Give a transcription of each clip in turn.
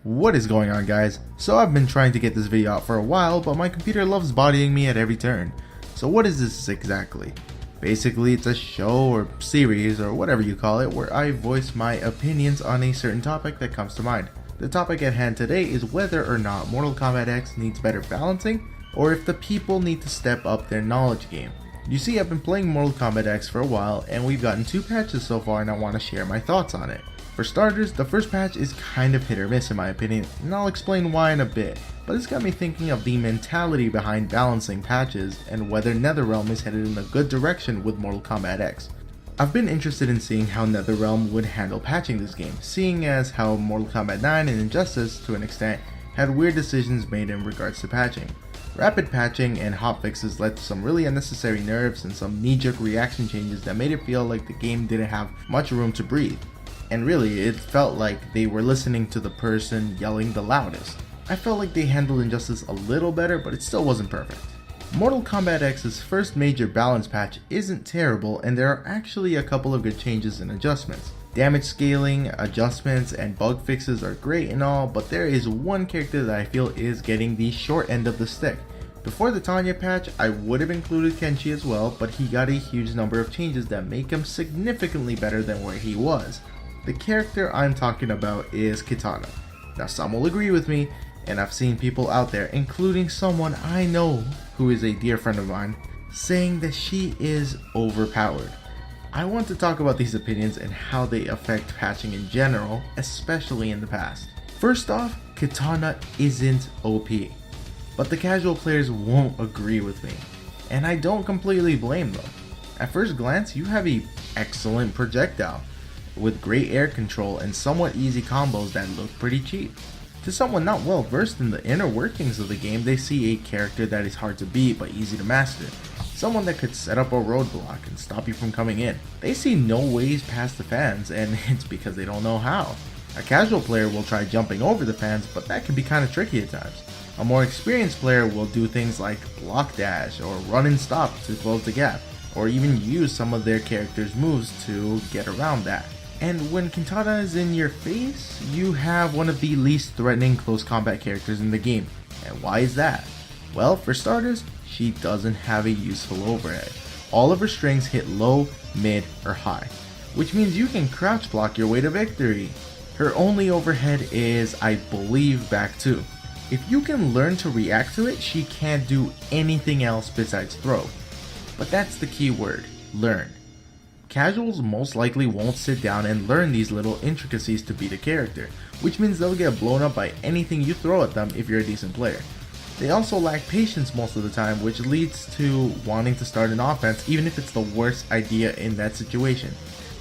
What is going on, guys? So I've been trying to get this video out for a while, but my computer loves bodying me at every turn. So what is this exactly? Basically, it's a show or series or whatever you call it where I voice my opinions on a certain topic that comes to mind. The topic at hand today is whether or not Mortal Kombat X needs better balancing, or if the people need to step up their knowledge game. You see, I've been playing Mortal Kombat X for a while, and we've gotten 2 patches so far, and I want to share my thoughts on it. For starters, the first patch is kind of hit or miss in my opinion, and I'll explain why in a bit, but it's got me thinking of the mentality behind balancing patches and whether NetherRealm is headed in a good direction with Mortal Kombat X. I've been interested in seeing how NetherRealm would handle patching this game, seeing as how Mortal Kombat 9 and Injustice, to an extent, had weird decisions made in regards to patching. Rapid patching and hotfixes led to some really unnecessary nerfs and some knee-jerk reaction changes that made it feel like the game didn't have much room to breathe. And really, it felt like they were listening to the person yelling the loudest. I felt like they handled Injustice a little better, but it still wasn't perfect. Mortal Kombat X's first major balance patch isn't terrible, and there are actually a couple of good changes and adjustments. Damage scaling, adjustments, and bug fixes are great and all, but there is one character that I feel is getting the short end of the stick. Before the Tanya patch, I would have included Kenshi as well, but he got a huge number of changes that make him significantly better than where he was. The character I'm talking about is Kitana. Now, some will agree with me, and I've seen people out there, including someone I know who is a dear friend of mine, saying that she is overpowered. I want to talk about these opinions and how they affect patching in general, especially in the past. First off, Kitana isn't OP, but the casual players won't agree with me, and I don't completely blame them. At first glance, you have an excellent projectile, with great air control and somewhat easy combos that look pretty cheap. To someone not well versed in the inner workings of the game, they see a character that is hard to beat but easy to master. Someone that could set up a roadblock and stop you from coming in. They see no ways past the fans, and it's because they don't know how. A casual player will try jumping over the fans, but that can be kind of tricky at times. A more experienced player will do things like block dash or run and stop to close the gap, or even use some of their character's moves to get around that. And when Kitana is in your face, you have one of the least threatening close combat characters in the game. And why is that? Well, for starters, she doesn't have a useful overhead. All of her strings hit low, mid, or high, which means you can crouch block your way to victory. Her only overhead is, I believe, back 2. If you can learn to react to it, she can't do anything else besides throw. But that's the key word, learn. Casuals most likely won't sit down and learn these little intricacies to beat a character, which means they'll get blown up by anything you throw at them if you're a decent player. They also lack patience most of the time, which leads to wanting to start an offense even if it's the worst idea in that situation.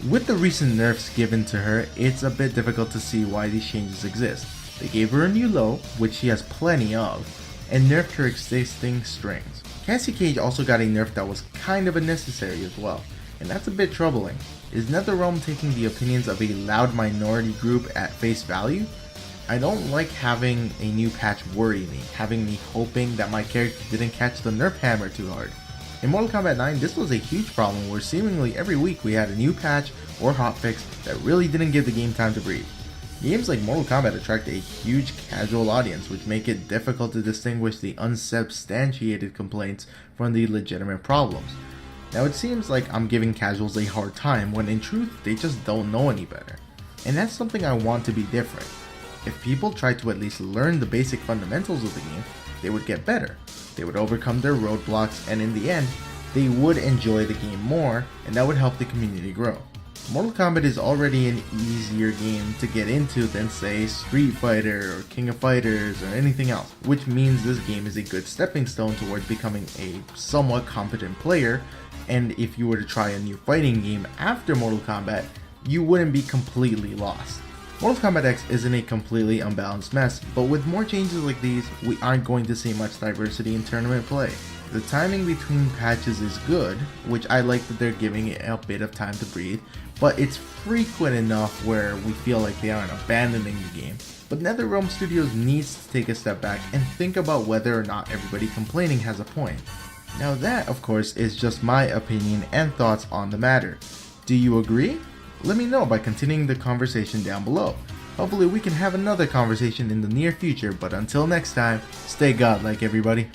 With the recent nerfs given to her, it's a bit difficult to see why these changes exist. They gave her a new low, which she has plenty of, and nerfed her existing strings. Cassie Cage also got a nerf that was kind of unnecessary as well, and that's a bit troubling. Is NetherRealm taking the opinions of a loud minority group at face value? I don't like having a new patch worry me, having me hoping that my character didn't catch the nerf hammer too hard. In Mortal Kombat 9, this was a huge problem where seemingly every week we had a new patch or hotfix that really didn't give the game time to breathe. Games like Mortal Kombat attract a huge casual audience, which make it difficult to distinguish the unsubstantiated complaints from the legitimate problems. Now it seems like I'm giving casuals a hard time when in truth they just don't know any better. And that's something I want to be different. If people tried to at least learn the basic fundamentals of the game, they would get better. They would overcome their roadblocks, and in the end, they would enjoy the game more, and that would help the community grow. Mortal Kombat is already an easier game to get into than say Street Fighter or King of Fighters or anything else, which means this game is a good stepping stone towards becoming a somewhat competent player, and if you were to try a new fighting game after Mortal Kombat, you wouldn't be completely lost. Mortal Kombat X isn't a completely unbalanced mess, but with more changes like these, we aren't going to see much diversity in tournament play. The timing between patches is good, which I like that they're giving it a bit of time to breathe, but it's frequent enough where we feel like they aren't abandoning the game. But NetherRealm Studios needs to take a step back and think about whether or not everybody complaining has a point. Now that, of course, is just my opinion and thoughts on the matter. Do you agree? Let me know by continuing the conversation down below. Hopefully we can have another conversation in the near future, but until next time, stay godlike everybody.